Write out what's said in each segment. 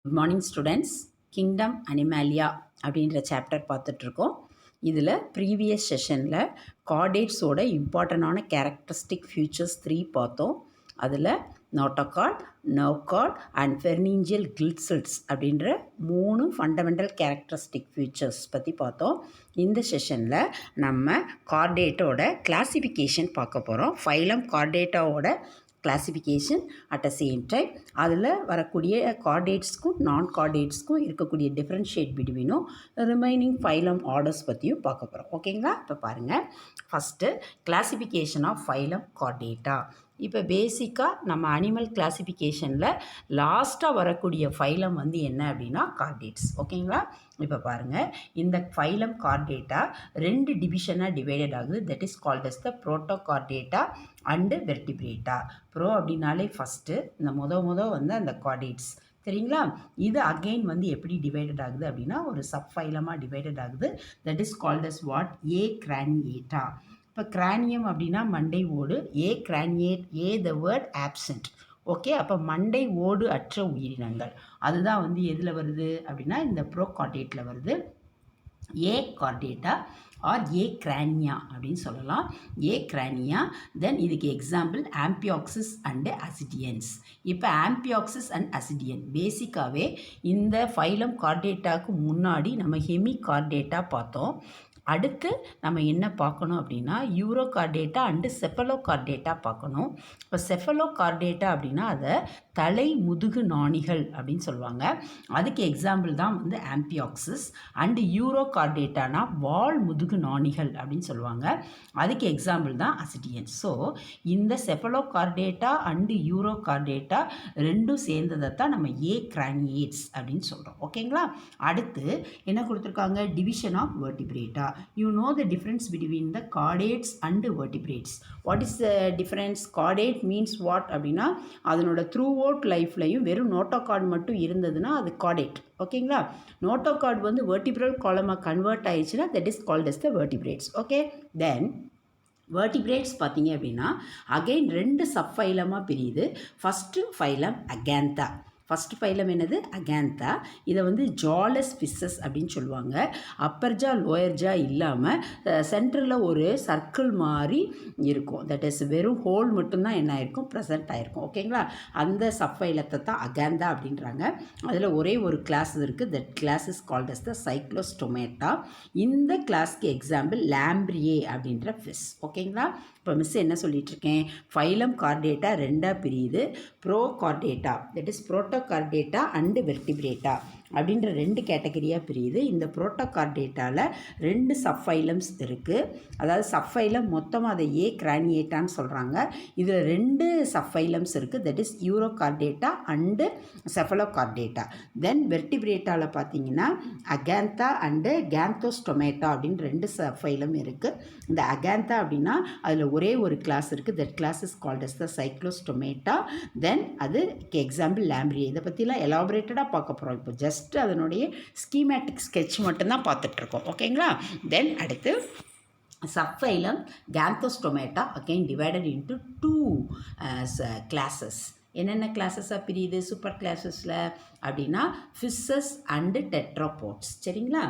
Good morning students. Kingdom Animalia அப்படின்ற chapter பார்த்துட்ருக்கோம். இதில் ப்ரீவியஸ் செஷனில் கார்டேட்ஸோட இம்பார்ட்டண்டான கேரக்டரிஸ்டிக் ஃபியூச்சர்ஸ் 3 பார்த்தோம். அதில் நோட்டோகார்ட், நர்வ்கார்ட் அண்ட் ஃபெர்னிஞ்சியல் கில்செல்ஸ் அப்படின்ற 3 ஃபண்டமெண்டல் கேரக்டரிஸ்டிக் ஃபியூச்சர்ஸ் பற்றி பார்த்தோம். இந்த செஷனில் நம்ம கார்டேட்டோட கிளாசிஃபிகேஷன் பார்க்க போகிறோம். ஃபைலம் கார்டேட்டாவோட classification at a same time அதில் வரக்கூடிய கார்டேட்ஸ்க்கும் நான் கார்டேட்ஸ்க்கும் இருக்கக்கூடிய டிஃப்ரென்ஷியேட் பிட்வீனும் ரிமைனிங் ஃபைலம் ஆர்டர்ஸ் பற்றியும் பார்க்க போகிறோம். ஓகேங்களா? இப்போ பாருங்கள், first classification of phylum chordata. இப்போ பேசிக்காக நம்ம அனிமல் கிளாசிஃபிகேஷனில் லாஸ்ட்டாக வரக்கூடிய ஃபைலம் வந்து என்ன அப்படின்னா கார்டேட்ஸ். ஓகேங்களா? இப்போ பாருங்கள், இந்த ஃபைலம் கார்டேட்டா 2 டிவிஷனாக டிவைடட் ஆகுது. That is called as the protochordata and vertebrata. Pro அப்படின்னாலே ஃபஸ்ட்டு இந்த வந்து அந்த கார்டேட்ஸ் சரிங்களா. இது அகெயின் வந்து எப்படி டிவைடட் ஆகுது அப்படின்னா ஒரு சப் ஃபைலமாக டிவைடட் ஆகுது. That is called as what? Acraniata. இப்போ கிரானியம் அப்படின்னா மண்டை ஓடு, acraniate, a the word absent. Okay, அப்போ மண்டை ஓடு அற்ற உயிரினங்கள் அதுதான் வந்து எதில் வருது அப்படின்னா இந்த ப்ரோகார்டேட்டில் வருது. ஏ கார்டேட்டா ஆர் ஏ கிரானியா அப்படின்னு சொல்லலாம். ஏ கிரானியா. தென் இதுக்கு எக்ஸாம்பிள் ஆம்பியாக்சிஸ் அண்டு அசிடியன்ஸ். இப்போ ஆம்பியாக்சிஸ் அண்ட் அசிடியன் பேசிக்காகவே இந்த ஃபைலம் கார்டேட்டாவுக்கு முன்னாடி நம்ம ஹெமி கார்டேட்டா பார்த்தோம். அடுத்து நம்ம என்ன பார்க்கணும் அப்படின்னா euro Chordata and cephalo Chordata பார்க்கணும். இப்போ செஃபலோ கார்டேட்டா அப்படின்னா அதை தலை முதுகு நாணிகள் அப்படின்னு சொல்லுவாங்க. அதுக்கு எக்ஸாம்பிள் தான் வந்து ஆம்பியாக்சிஸ். அண்டு யூரோ கார்டேட்டானா வால் முதுகு நாணிகள் அப்படின்னு சொல்லுவாங்க. அதுக்கு எக்ஸாம்பிள் தான் அசிடியன்ஸ். ஸோ இந்த cephalo Chordata and euro Chordata ரெண்டும் சேர்ந்ததை தான் நம்ம ஏ கிரானியேட்ஸ் அப்படின்னு சொல்கிறோம். ஓகேங்களா? அடுத்து என்ன கொடுத்துருக்காங்க? Division of vertebrata. You know the difference between the chordates and vertebrates. What is the difference? Chordate means what அப்படின்னா அதனோட த்ரூஅவுட் லைஃப்லையும் வெறும் நோட்டோகார்ட் மட்டும் இருந்ததுன்னா அது கார்டேட். ஓகேங்களா? நோட்டோகார்ட் வந்து வெர்டிபிரல் காலமாக கன்வெர்ட் ஆயிடுச்சுன்னா that is called as the vertebrates. Okay, then vertebrates பார்த்தீங்க அப்படின்னா அகெயின் 2 சப் ஃபைலமாக பிரியுது. First phylum agnatha. First phylum என்னது? அகாந்தா. இதை வந்து ஜாலஸ் ஃபிஷஸ் அப்படின்னு சொல்லுவாங்க. அப்பர் ஜா லோயர் ஜா இல்லாமல் சென்டரில் ஒரு சர்க்கிள் மாதிரி இருக்கும். தட் இஸ் வெறும் ஹோல் மட்டும்தான் என்ன ஆயிருக்கும்? ப்ரெசென்ட் ஆகிருக்கும். ஓகேங்களா? அந்த சப் ஃபைலத்தை தான் அகாந்தா அப்படின்றாங்க. அதில் ஒரே ஒரு கிளாஸ் இருக்குது. That class is called as the cyclostomata. இந்த கிளாஸ்க்கு எக்ஸாம்பிள் லாம்பிரியே அப்படின்ற ஃபிஷ். ஓகேங்களா? இப்போ மிஸ் என்ன சொல்லிட்டு இருக்கேன்? ஃபைலம் கார்டேட்டா 2ஆக பிரியுது. Pro chordata that is protochordata and vertebrata அப்படின்ற 2 கேட்டகரியாக பிரியுது. இந்த புரோட்டோகார்டேட்டாவில் 2 சப்ஃபைலம்ஸ் இருக்குது. அதாவது சப்ஃபைலம் மொத்தமாக அதை ஏ கிரானியேட்டான்னு சொல்கிறாங்க. இதில் 2 சப்ஃபைலம்ஸ் இருக்குது. That is urochordata and cephalochordata. Then வெர்டிபிரேட்டாவில் பார்த்தீங்கன்னா அகாந்தா அண்டு கேந்தோஸ்டொமேட்டா அப்படின்னு 2 சப்ஃபைலம் இருக்குது. இந்த அகாந்தா அப்படின்னா அதில் ஒரே ஒரு கிளாஸ் இருக்குது. That class is called as the cyclostomata. Then அதுக்கு எக்ஸாம்பிள் லாம்பிரியே. இதை பற்றிலாம் எலாபரேட்டடாக பார்க்க போகிறோம். இப்போ ஜஸ்ட் அதனுடைய ஸ்கீமேட்டிக் ஸ்கெட்ச் மட்டும்தான் பார்த்துட்ருக்கோம். ஓகேங்களா? தென் அடுத்து subphylum கேந்தோஸ்டொமேட்டா again divided into 2 classes. என்னென்ன கிளாஸஸாக பிரியுது சூப்பர் கிளாஸஸில் அப்படின்னா ஃபிஷஸ் அண்டு டெட்ராபோட்ஸ். சரிங்களா?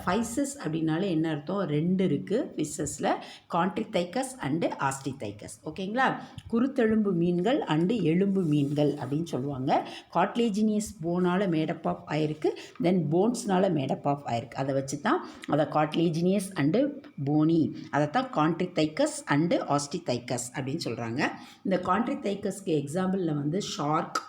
ஃபைசஸ் அப்படின்னாலே என்ன அர்த்தம்? 2 இருக்குது ஃபிஷஸில், கான்ட்ரிதைக்கஸ் அண்டு ஆஸ்டிதைக்கஸ். ஓகேங்களா? குருத்தெலும்பு மீன்கள் அண்டு எலும்பு மீன்கள் அப்படின்னு சொல்லுவாங்க. காட்லேஜினியஸ் போனால் மேடப் ஆஃப் ஆயிருக்கு, தென் போன்ஸ்னால் மேடப் ஆஃப் ஆயிருக்கு. அதை வச்சு தான் அதை காட்லேஜினியஸ் அண்டு போனி, அதை தான் கான்ட்ரிதைக்கஸ் அண்டு ஆஸ்டிதைக்கஸ் அப்படின்னு சொல்கிறாங்க. இந்த கான்ட்ரிதைக்கஸ்க்கு எக்ஸாம்பிள் வந்து ஷார்க்,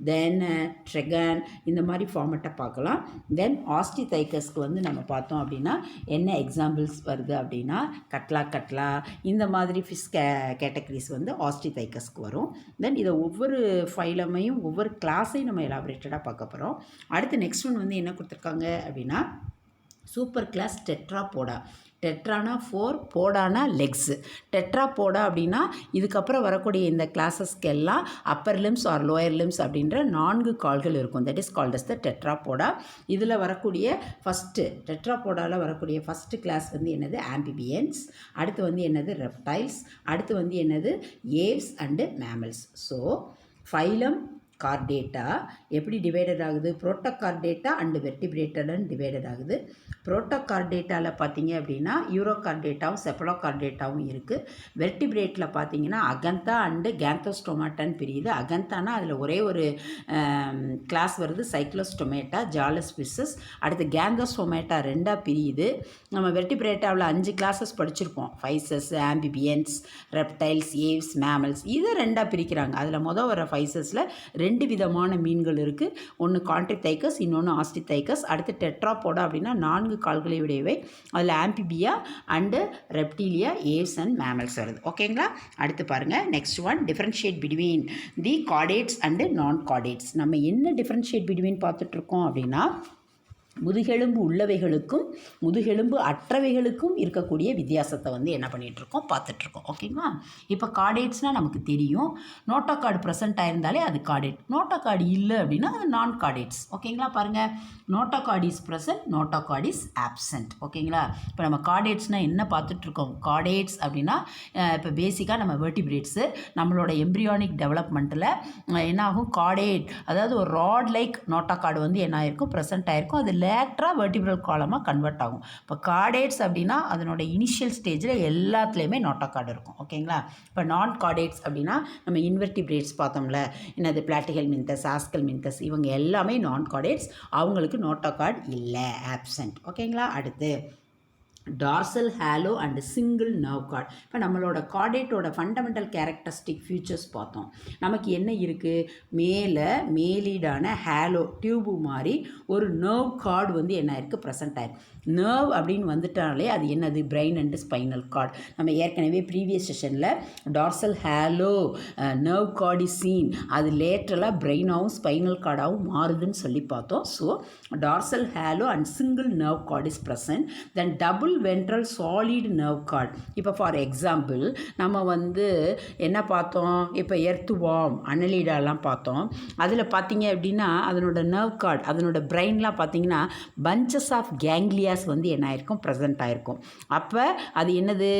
தென் ட்ரெகன், இந்த மாதிரி ஃபார்மெட்டை பார்க்கலாம். தென் ஆஸ்டிதைக்கஸ்க்கு வந்து நம்ம பார்த்தோம் அப்படின்னா என்ன எக்ஸாம்பிள்ஸ் வருது அப்படின்னா கட்லா இந்த மாதிரி ஃபிஷ் கேட்டகரிஸ் வந்து ஆஸ்டிதைக்கஸ்க்கு வரும். தென் இதை ஒவ்வொரு ஃபைலமையும் ஒவ்வொரு கிளாஸையும் நம்ம எலாபரேட்டடாக பார்க்க போகிறோம். அடுத்து நெக்ஸ்ட் ஒன் வந்து என்ன கொடுத்துருக்காங்க அப்படின்னா சூப்பர் கிளாஸ் டெட்ராபோடா. டெட்ரானா 4, போடானா லெக்ஸு. டெட்ராபோடா அப்படின்னா இதுக்கப்புறம் வரக்கூடிய இந்த கிளாஸஸ்க்கு எல்லாம் upper limbs or lower limbs அப்படின்ற 4 கால்கள் இருக்கும். That is called as the tetrapoda. இதில் வரக்கூடிய ஃபஸ்ட்டு டெட்ராபோடாவில் வரக்கூடிய ஃபஸ்ட்டு கிளாஸ் வந்து என்னது? ஆம்பிபியன்ஸ். அடுத்து வந்து என்னது? ரெப்டைல்ஸ். அடுத்து வந்து என்னது? Aves and mammals. So phylum Chordata எப்படி டிவைடட் ஆகுது? புரோட்டோகார்டேட்டா அண்டு வெர்டிபிரேட்டட்னு டிவைடட் ஆகுது. புரோட்டோகார்டேட்டாவில் பார்த்தீங்க அப்படின்னா யூரோகார்டேட்டாவும் செப்பலோகார்டேட்டாவும் இருக்குது. வெர்டிபிரேட்டில் பார்த்தீங்கன்னா அகந்தா அண்டு கேந்தோஸ்டோமாட்டான்னு பிரியுது. அகந்தானா அதில் ஒரே ஒரு கிளாஸ் வருது, சைக்ளோஸ்டோமேட்டா, ஜாலஸ் ஃபிஷஸ். அடுத்து கேந்தோஸ்டோமேட்டா ரெண்டாக பிரியுது. நம்ம வெர்டிபிரேட்டாவில் 5 கிளாஸஸ் படிச்சிருப்போம். Faces, amphibians, reptiles, Aves, mammals. இதை ரெண்டாக பிரிக்கிறாங்க. அதில் வர ஃபைசஸில் 2 விதமான மீன்கள் இருக்குது. ஒன்று கான்ட்ரிதைக்கஸ், இன்னொன்று ஆஸ்டிதைக்கஸ். அடுத்து டெட்ராபோடா அப்படின்னா 4 கால்களை உடையவை. அதில் ஆம்பிபியா and Reptilia, Aves and mammals வருது. ஓகேங்களா? அடுத்து பாருங்கள், next one, differentiate between the chordates and non chordates. நம்ம என்ன டிஃப்ரென்ஷியேட் பிட்வீன் பார்த்துட்ருக்கோம் அப்படின்னா முதுகெலும்பு உள்ளவைகளுக்கும் முதுகெலும்பு அற்றவைகளுக்கும் இருக்கக்கூடிய வித்தியாசத்தை வந்து என்ன பண்ணிகிட்ருக்கோம், பார்த்துட்ருக்கோம். ஓகேங்களா? இப்போ கார்டேட்ஸ்னால் நமக்கு தெரியும். நோட்டோ கார்டு ப்ரெசென்ட் ஆயிருந்தாலே அது கார்டேட். நோட்டோ கார்டு இல்லை அப்படின்னா அது நான் கார்டேட்ஸ். ஓகேங்களா? பாருங்கள், notochord is present, notochord is absent. ஓகேங்களா? இப்போ நம்ம கார்டேட்ஸ்னால் என்ன பார்த்துட்ருக்கோம்? கார்டேட்ஸ் அப்படின்னா இப்போ பேசிக்காக நம்ம வெர்டிபிரேட்ஸு நம்மளோட எம்ப்ரியானிக் டெவலப்மெண்ட்டில் என்ன ஆகும்? கார்டேட், அதாவது ஒரு ராட் லைக் நோட்டோ கார்டு வந்து என்ன ஆயிருக்கும்? ப்ரெசென்ட் ஆயிருக்கும். அது லேட்டராக வெர்டிபிரல் காலமாக கன்வெர்ட் ஆகும். இப்போ கார்டேட்ஸ் அப்படின்னா அதனோட இனிஷியல் ஸ்டேஜில் எல்லாத்துலேயுமே நோட்டோ கார்டு இருக்கும். ஓகேங்களா? இப்போ நான் கார்டேட்ஸ் அப்படின்னா நம்ம இன்வெர்டிபிரேட்ஸ் பார்த்தோம்ல, என்னது பிளாட்டிகல் மின்தஸ், ஆஸ்கல் மின்தஸ், இவங்க எல்லாமே நான் கார்டேட்ஸ். அவங்களுக்கு நோட்டோ கார்டு இல்லை, ஆப்சென்ட். ஓகேங்களா? அடுத்து dorsal Halo and single nerve card. இப்போ நம்மளோட கார்டேட்டோட ஃபண்டமெண்டல் கேரக்டரிஸ்டிக் ஃபியூச்சர்ஸ் பார்த்தோம். நமக்கு என்ன இருக்குது? மேலீடான ஹேலோ டியூபு மாதிரி ஒரு நர்வ் கார்டு வந்து என்ன இருக்குது? ப்ரெசென்ட் ஆயிருக்கு. நர்வ் அப்படின்னு வந்துட்டாலே அது என்னது? Brain and spinal cord. நம்ம ஏற்கனவே ப்ரீவியஸ் செஷனில் dorsal Halo nerve card is scene, அது லேட்டரலாக பிரெயினாகவும் ஸ்பைனல் கார்டாகவும் மாறுதுன்னு சொல்லி பார்த்தோம். So dorsal Halo and single nerve card is present. Then double ventral solid nerve card. இப்போ ஃபார் எக்ஸாம்பிள் நம்ம வந்து என்ன பார்த்தோம்? இப்போ எர்த்துவார்ம், அனலிடாலாம் பார்த்தோம். அதில் பார்த்தீங்க அப்படின்னா அதனோட நர்வ் கார்டு, அதனோட பிரெயின்லாம் பார்த்தீங்கன்னா பஞ்சஸ் ஆஃப் கேங்லியாஸ் வந்து என்ன ஆயிருக்கும்? ப்ரெசென்ட் ஆயிருக்கும். அப்போ அது என்னது?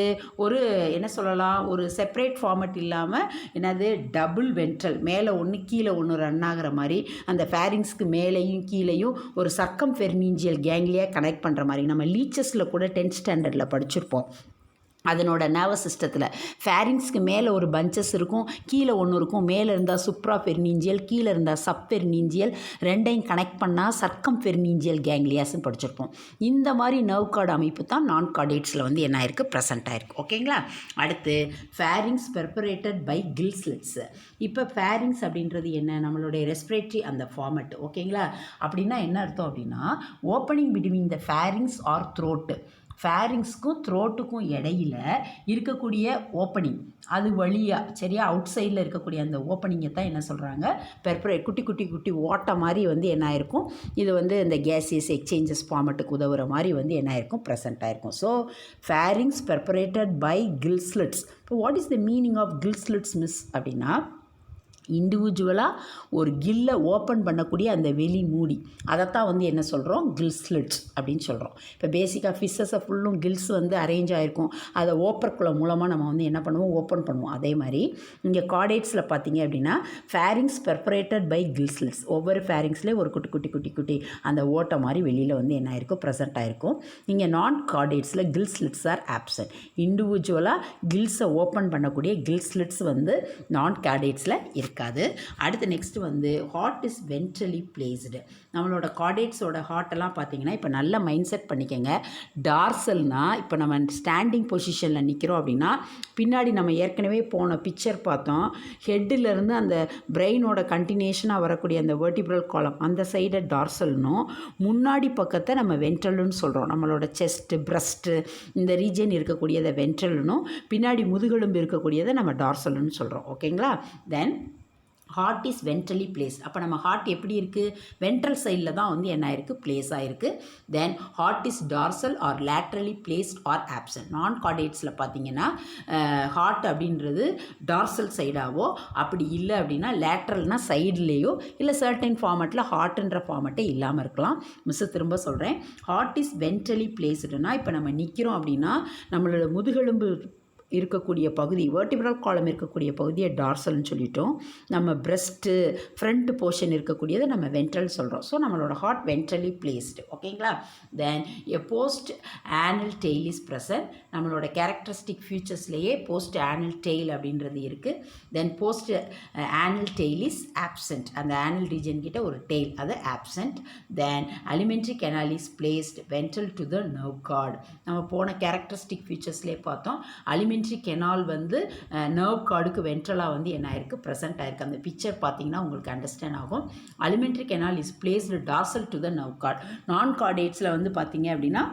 ஒரு என்ன சொல்லலாம், ஒரு செப்பரேட் ஃபார்மட் இல்லாமல் என்னது? டபுள் வென்ட்ரல், மேலே ஒன்று கீழே ஒன்று ரன் ஆகிற மாதிரி அந்த ஃபேரிங்ஸ்க்கு மேலேயும் கீழேயும் ஒரு சர்க்கம்ஃபெர்னிஞ்சியல் கேங்லியா கனெக்ட் பண்ணுற மாதிரி நம்ம லீச்சஸில் கூட 10th ஸ்டாண்டர்டில் படிச்சிருப்போம். அதனோட நர்வஸ் சிஸ்டத்தில் ஃபேரிங்ஸ்க்கு மேலே ஒரு பஞ்சஸ் இருக்கும், கீழே ஒன்று இருக்கும். மேலே இருந்தால் சுப்ரா ஃபெர்னீஞ்சியல், கீழே இருந்தால் சப் ஃபெர்னீஞ்சியல், ரெண்டையும் கனெக்ட் பண்ணால் சர்க்கம் ஃபெர்னீஞ்சியல் கேங்லியாஸ்ன்னு படிச்சிருப்போம். இந்த மாதிரி நர்வ் கார்டு அமைப்பு தான் நான் கார்டேட்ஸில் வந்து என்ன ஆயிருக்கு? ப்ரெசென்ட் ஆயிருக்கு. ஓகேங்களா? அடுத்து fairings perforated by gill slits. இப்போ ஃபேரிங்ஸ் அப்படின்றது என்ன? நம்மளுடைய ரெஸ்பிரேட்டரி அந்த ஃபார்மட். ஓகேங்களா? அப்படின்னா என்ன அர்த்தம் அப்படின்னா opening between the pharynx or throat. ஃபேரிங்ஸ்க்கும் த்ரோட்டுக்கும் இடையில் இருக்கக்கூடிய ஓப்பனிங், அது வழியாக சரியா அவுட் சைடில் இருக்கக்கூடிய அந்த ஓப்பனிங்கை தான் என்ன சொல்கிறாங்க? குட்டி குட்டி குட்டி ஓட்டை மாதிரி வந்து என்ன ஆயிருக்கும்? இது வந்து இந்த கேசியஸ் எக்ஸ்சேஞ்சஸ் ஃபார்மட்டுக்கு உதவுற மாதிரி வந்து என்ன ஆயிருக்கும்? ப்ரெசென்ட் ஆயிருக்கும். So pharynx perforated by gill slits. இப்போ what is the meaning of gill slits miss அப்படின்னா இண்டிவிஜுவலாக ஒரு கில்லை ஓப்பன் பண்ணக்கூடிய அந்த வெளி மூடி, அதைத்தான் வந்து என்ன சொல்கிறோம்? கில் ஸ்லிட்ஸ் அப்படின்னு சொல்கிறோம். இப்போ பேசிக்காக ஃபிஷ்ஷஸை ஃபுல்லும் கில்ஸ் வந்து அரேஞ்ச் ஆகிருக்கும். அதை ஓப்பர்க்குள்ள மூலமாக நம்ம வந்து என்ன பண்ணுவோம்? ஓப்பன் பண்ணுவோம். அதே மாதிரி இங்கே கார்டேட்ஸில் பார்த்தீங்க அப்படின்னா fairings perforated by gill slits. ஒவ்வொரு ஃபேரிங்ஸ்லேயும் ஒரு குட்டி குட்டி குட்டி குட்டி அந்த ஓட்டை மாதிரி வெளியில் வந்து என்ன ஆயிருக்கும்? ப்ரெசென்ட் ஆகிருக்கும். இங்கே நான் கார்டேட்ஸில் கில் ஸ்லிட்ஸ் ஆர் ஆப்சென்ட். இண்டிவிஜுவலாக கில்ஸை ஓப்பன் பண்ணக்கூடிய கில் ஸ்லிட்ஸ் வந்து நான் கார்டேட்ஸில் இருக்காது. அடுத்து நெக்ஸ்ட் வந்து ஹார்ட் இஸ் வென்ட்ரலி பிளேஸ்டு. நம்மளோட கார்டேட்ஸோட ஹார்ட்டெல்லாம் பார்த்தீங்கன்னா இப்போ நல்லா மைண்ட் செட் பண்ணிக்கோங்க. டார்சல்னால் இப்போ நம்ம ஸ்டாண்டிங் பொசிஷனில் நிற்கிறோம் அப்படின்னா பின்னாடி நம்ம ஏற்கனவே போன பிக்சர் பார்த்தோம். ஹெட்டிலேருந்து அந்த பிரெயினோட கண்டினியூஷனாக வரக்கூடிய அந்த வெர்டிபிரல் காலம் அந்த சைடை டார்சல்னும், முன்னாடி பக்கத்தை நம்ம வென்ட்ரல்னு சொல்கிறோம். நம்மளோட செஸ்ட்டு, பிரஸ்ட்டு இந்த ரீஜன் இருக்கக்கூடியதை வென்ட்ரல்னும், பின்னாடி முதுகெலும்பு இருக்கக்கூடியதை நம்ம டார்சல்னு சொல்கிறோம். ஓகேங்களா? தென் ஹார்ட் இஸ் வென்ட்ரலி பிளேஸ்ட். அப்போ நம்ம ஹார்ட் எப்படி இருக்குது? வென்ட்ரல் சைடில் தான் வந்து என்ன ஆயிருக்கு? பிளேஸ் ஆகிருக்கு. Then heart is dorsal or laterally placed or absent. Non கார்டேட்ஸில் பார்த்தீங்கன்னா ஹார்ட் அப்படின்றது டார்சல் சைடாவோ, அப்படி இல்லை அப்படின்னா லேட்ரல்னால் சைட்லேயோ, இல்லை சர்டைன் ஃபார்மட்டில் ஹார்ட்ன்ற ஃபார்மட்டே இல்லாமல் இருக்கலாம். மிஸ்ஸு திரும்ப சொல்கிறேன், ஹார்ட் இஸ் வென்ட்ரலி பிளேஸ்டுனா இப்போ நம்ம நிற்கிறோம் அப்படின்னா நம்மளோட முதுகெலும்பு இருக்கக்கூடிய பகுதி, வெர்டிபிரல் காலம் இருக்கக்கூடிய பகுதியை டார்சல்னு சொல்லிட்டோம். நம்ம பிரஸ்ட்டு ஃப்ரண்ட் போர்ஷன் இருக்கக்கூடியதை நம்ம வென்ட்ரல் சொல்கிறோம். ஸோ நம்மளோட ஹார்ட் வென்ட்ரலி பிளேஸ்டு. ஓகேங்களா? Then a post anal tail is present. நம்மளோட கேரக்டரிஸ்டிக் ஃபியூச்சர்ஸ்லேயே போஸ்ட் ஆனல் டெய்ல் அப்படின்றது இருக்குது. Then post anal tail is absent. அந்த ஆனல் ரீஜன் கிட்ட ஒரு டெய்ல், அது absent. Then alimentary canal is placed ventral to the nerve cord. நம்ம போன கேரக்டரிஸ்டிக் ஃபீச்சர்ஸ்லேயே பார்த்தோம். அலிமெண்ட்ரி கெனால் வந்து நர்வ் கார்டுக்கு வென்ட்ரலாக வந்து என்ன ஆயிருக்கு, ப்ரெசென்ட் ஆயிருக்கு. அந்த பிக்சர் பார்த்தீங்கன்னா உங்களுக்கு அண்டர்ஸ்டாண்ட் ஆகும். Alimentary canal is placed dorsal to the nerve card. நான் கார்டேட்ஸில் வந்து பார்த்தீங்க அப்படின்னா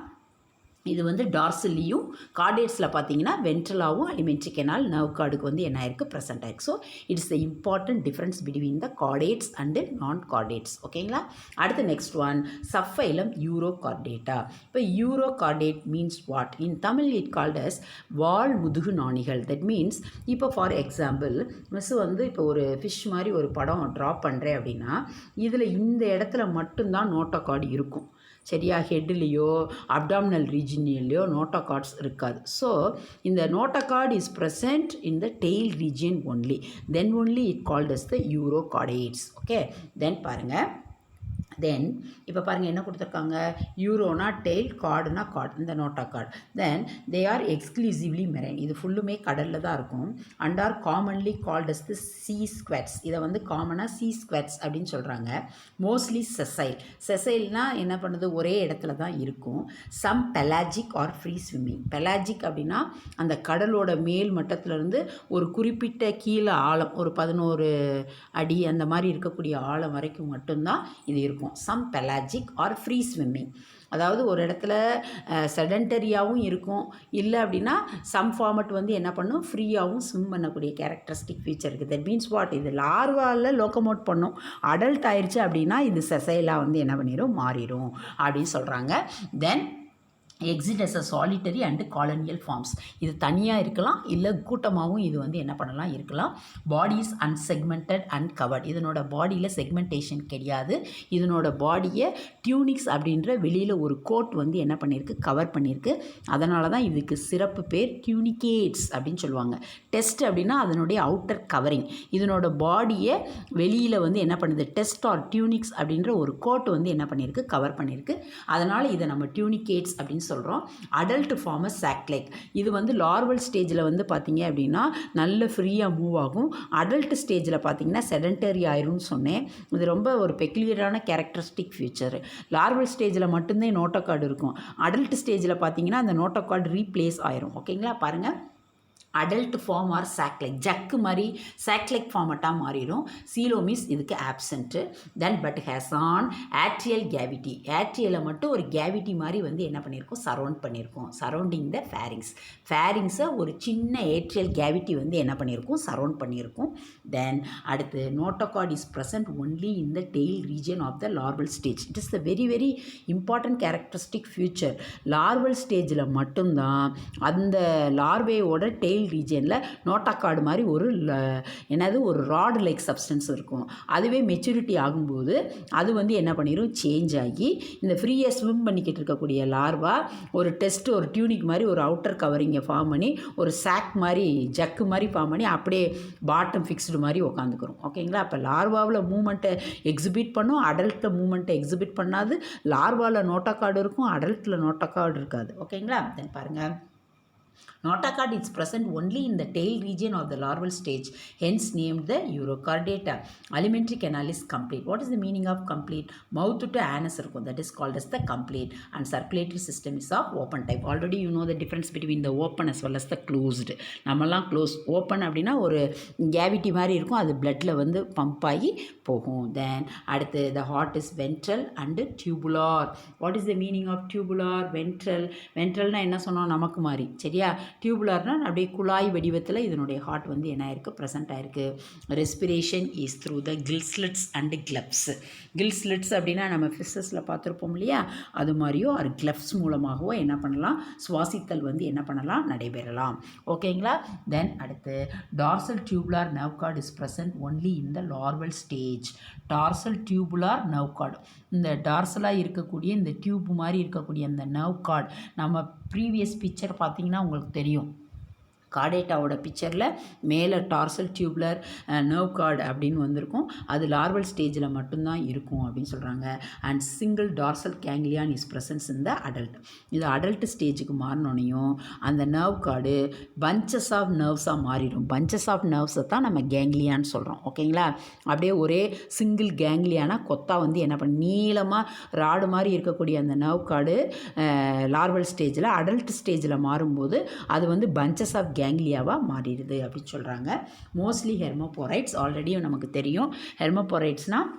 இது வந்து டார்சல்லையும், கார்டேட்ஸில் பார்த்தீங்கன்னா வென்ட்ரலாகவும் அலிமெண்ட்ரி கெனால் நர்வ் கார்டுக்கு வந்து என்ன ஆயிருக்கு, ப்ரெசென்ட் ஆயிருக்கு. So it's the important difference between the chordates and non chordates. ஓகேங்களா? அடுத்து next one, subphylum urochordata. இப்போ urochordate means what? In Tamil it called as வால் முதுகு நாணிகள். தட் மீன்ஸ் இப்போ ஃபார் எக்ஸாம்பிள் மிஸ் வந்து இப்போ ஒரு ஃபிஷ் மாதிரி ஒரு படம் ட்ரா பண்ணுறேன் அப்படின்னா இதில் இந்த இடத்துல மட்டும்தான் நோட்டோகார்டு இருக்கும். சரியா? ஹெட்லேயோ அப்டாமினல் ரீஜியன்லேயோ நோட்டோகார்ட்ஸ் இருக்காது. ஸோ இந்த notochord is present in the tail region only. Then only it called as the urochordates. Okay, then பாருங்கள். தென் இப்போ பாருங்கள் என்ன கொடுத்துருக்காங்க, யூரோனா டெய்ல், கார்டுனா கார்டு, இந்த notochord. Then they are exclusively marine. இது ஃபுல்லுமே கடலில் தான் இருக்கும். And are commonly called as the sea squirts. இதை வந்து காமனாக சீ ஸ்குவாட்ஸ் அப்படின்னு சொல்கிறாங்க. Mostly sessile. செசைல்னால் என்ன பண்ணுது, ஒரே இடத்துல தான் இருக்கும். Some pelagic or free swimming. Pelagic அப்படின்னா அந்த கடலோட மேல் மட்டத்திலேருந்து ஒரு குறிப்பிட்ட கீழே ஆழம், ஒரு 11 அடி அந்த மாதிரி இருக்கக்கூடிய ஆழம் வரைக்கும் மட்டும்தான் இது இருக்கும். Some pelagic or free swimming. அதாவது ஒரு இடத்துல செடன்டரியாகவும் இருக்கும், இல்லை அப்படின்னா சம் ஃபார்மட் வந்து என்ன பண்ணும், ஃப்ரீயாகவும் ஸ்விம் பண்ணக்கூடிய கேரக்டரிஸ்டிக் ஃபீச்சர் இருக்குது. That means what? இது லார்வாவில் லோக்கமோட் பண்ணும். அடல்ட் ஆயிடுச்சு அப்படின்னா இது செசைலாக வந்து என்ன பண்ணிடும், மாறிடும் அப்படின்னு சொல்கிறாங்க. Then exist as a solitary and colonial forms. இது தனியாக இருக்கலாம், இல்லை கூட்டமாகவும் இது வந்து என்ன பண்ணலாம், இருக்கலாம். Body is unsegmented and covered. இதனோட பாடியில் செக்மெண்டேஷன் கிடையாது. இதனோட பாடியை டியூனிக்ஸ் அப்படின்ற வெளியில் ஒரு கோட் வந்து என்ன பண்ணியிருக்கு, கவர் பண்ணியிருக்கு. அதனால தான் இதுக்கு சிறப்பு பேர் டியூனிகேட்ஸ் அப்படின்னு சொல்லுவாங்க. டெஸ்ட் அப்படின்னா அதனுடைய அவுட்டர் கவரிங். இதனோட பாடியை வெளியில் வந்து என்ன பண்ணுது, டெஸ்ட் ஆர் டியூனிக்ஸ் அப்படின்ற ஒரு கோட் வந்து என்ன பண்ணியிருக்கு, கவர் பண்ணியிருக்கு. அதனால் இதை நம்ம டியூனிகேட்ஸ் அப்படின்னு சொல்கிறோம். Adult form saclike. இது வந்து லார்வல் ஸ்டேஜில் வந்து பார்த்தீங்க அப்படின்னா நல்ல ஃப்ரீயாக மூவ் ஆகும். அடல்ட் ஸ்டேஜில் பார்த்தீங்கன்னா செடன்டரி ஆயிரும்னு சொன்னேன். இது ரொம்ப ஒரு பெக்யூலியரான கேரக்டரிஸ்டிக் ஃபீச்சர். லார்வல் ஸ்டேஜில் மட்டும்தான் நோட்டோகார்டு இருக்கும். அடல்ட் ஸ்டேஜில் பார்த்தீங்கன்னா அந்த நோட்டோகார்டு ரீப்ளேஸ் ஆயிரும். ஓகேங்களா? பாருங்கள், adult form are saclike, jug மாதிரி சாக்லைக் ஃபார்மட்டாக மாறிடும். சீலோமிஸ் இதுக்கு absent. Then but has an atrial cavity. ஆட்ரியலை மட்டும் ஒரு கேவிட்டி மாதிரி வந்து என்ன பண்ணியிருக்கோம், சரௌண்ட் பண்ணியிருக்கோம். சரௌண்டிங் த ஃபேரிங்ஸ். ஃபேரிங்ஸை ஒரு சின்ன ஏட்ரியல் கேவிட்டி வந்து என்ன பண்ணியிருக்கோம், சரௌண்ட் பண்ணியிருக்கோம். தென் அடுத்து notochord is present only in the tail region of the larval stage. It is the very very important characteristic feature. Larval ஸ்டேஜில் மட்டும்தான் அந்த லார்வேயோட டெய்ல் ரீஜனில் நோட்டோகார்டு மாதிரி ஒரு ராட் லைக் சப்ஸ்டன்ஸ் இருக்கும். அதுவே மெச்சூரிட்டி ஆகும்போது அது வந்து என்ன பண்ணிடும், சேஞ்ச் ஆகி இந்த ஃப்ரீயாக ஸ்விம் பண்ணிக்கிட்டு இருக்கக்கூடிய லார்வா ஒரு டெஸ்ட், ஒரு டியூனிக் மாதிரி ஒரு அவுட்டர் கவரிங்கை ஃபார்ம் பண்ணி ஒரு சாக் மாதிரி ஜக்கு மாதிரி ஃபார்ம் பண்ணி அப்படியே பாட்டம் ஃபிக்ஸ்டு மாதிரி உட்காந்துக்கிறோம். ஓகேங்களா? அப்போ லார்வாவில் மூமெண்ட்டை எக்ஸிபிட் பண்ணும், அடல்ட்டில் மூமெண்ட்டை எக்ஸிபிட் பண்ணாது. லார்வாவில் நோட்டோகார்டு இருக்கும், அடல்ட்டில் நோட்டோகார்டு இருக்காது. ஓகேங்களா? தென் பாருங்கள், Notochord is present only in the tail region of the larval stage, hence named the Urochordata. Alimentary canal is complete. What is the meaning of complete? Mouth to anus இருக்கும், that is called as the complete. And circulatory system is of open type. Already you know the difference between the open as well as the closed. நம்மலாம் close. Open அப்படின்னா ஒரு cavity மாதிரி இருக்கும், அது பிளட்டில் வந்து pump ஆகி போகும். தென் அடுத்து the heart is ventral and tubular. What is the meaning of tubular? Ventral. வென்ட்ரல்னா என்ன சொன்னோம், நமக்கு மாதிரி. சரியா? டியூபுலர்னால் அப்படியே குழாய் வடிவத்தில் இதனுடைய ஹார்ட் வந்து என்ன ஆயிருக்கு, ப்ரெசென்ட் ஆயிருக்கு. Respiration is through the gill slits and clubs. Gill slits அப்படின்னா நம்ம ஃபிஷஸில் பார்த்துருப்போம் இல்லையா, அது மாதிரியோ ஒரு கிளப்ஸ் மூலமாகவோ என்ன பண்ணலாம், சுவாசித்தல் வந்து என்ன பண்ணலாம், நடைபெறலாம். ஓகேங்களா? தென் அடுத்து dorsal tubular nerve card is present only in the larval stage. Dorsal tubular nerve card, இந்த டார்சலாக இருக்கக்கூடிய இந்த டியூப் மாதிரி இருக்கக்கூடிய அந்த நர்வ் கார்டு, நம்ம ப்ரீவியஸ் பிக்சர் பார்த்தீங்கன்னா உங்களுக்கு தெரியும். கார்டேட்டாவோட பிக்சரில் மேலே டார்சல் டியூப்லர் நர்வ் கார்டு அப்படின்னு வந்திருக்கும். அது லார்வல் ஸ்டேஜில் மட்டும்தான் இருக்கும் அப்படின்னு சொல்கிறாங்க. And single dorsal ganglion is presence இந்த அடல்ட். இது அடல்ட் ஸ்டேஜுக்கு மாறினோனையும் அந்த நர்வ் கார்டு பஞ்சஸ் ஆஃப் நர்வ்ஸாக மாறிடும். பஞ்சஸ் ஆஃப் நர்வ்ஸை தான் நம்ம கேங்லியான்னு சொல்கிறோம். ஓகேங்களா? அப்படியே ஒரே சிங்கிள் கேங்லியானா கொத்தா வந்து என்ன பண்ண நீளமாக ராடு மாதிரி இருக்கக்கூடிய அந்த நர்வ் கார்டு லார்வல் ஸ்டேஜில் அடல்ட் ஸ்டேஜில் மாறும்போது அது வந்து பஞ்சஸ் ஆஃப் கேங்லியாவாக மாறிடுது அப்படின்னு சொல்கிறாங்க. மோஸ்ட்லி ஹெர்மோபோரைட்ஸ் ஆல்ரெடி நமக்கு தெரியும். ஹெர்மோபோரைட்ஸ்னால்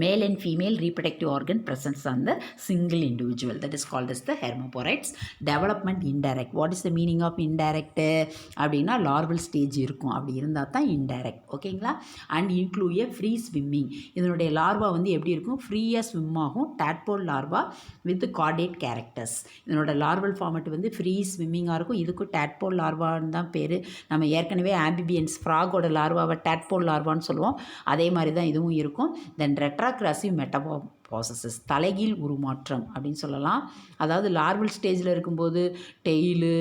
male and female reproductive organ presence on the single individual, that is called as the hermaphrodites. Development indirect. What is the meaning of indirect? அப்படின்னா larval stage இருக்கும், அப்படி இருந்தால் தான் indirect. ஓகேங்களா? And include a free swimming. இதனுடைய larva வந்து எப்படி இருக்கும்? ஃப்ரீயாக ஸ்விம் ஆகும். tadpole larva with chordate characters. இதனோட லார்வல் ஃபார்மட் வந்து ஃப்ரீ ஸ்விம்மிங்காக இருக்கும். இதுக்கும் tadpole larvaன்னு தான் பேர். நம்ம ஏற்கனவே ஆம்பிபியன்ஸ் ஃப்ராகோட லார்வாவை tadpole larvaன்னு சொல்லுவோம். அதே மாதிரி தான் இதுவும் இருக்கும். தென் ரெட்ராக்ராசிவ் மெட்டமார்ஃபாசிஸ், தலைகீழ் உருமாற்றம் அப்படின்னு சொல்லலாம். அதாவது லார்வல் ஸ்டேஜில் இருக்கும்போது டெய்லு,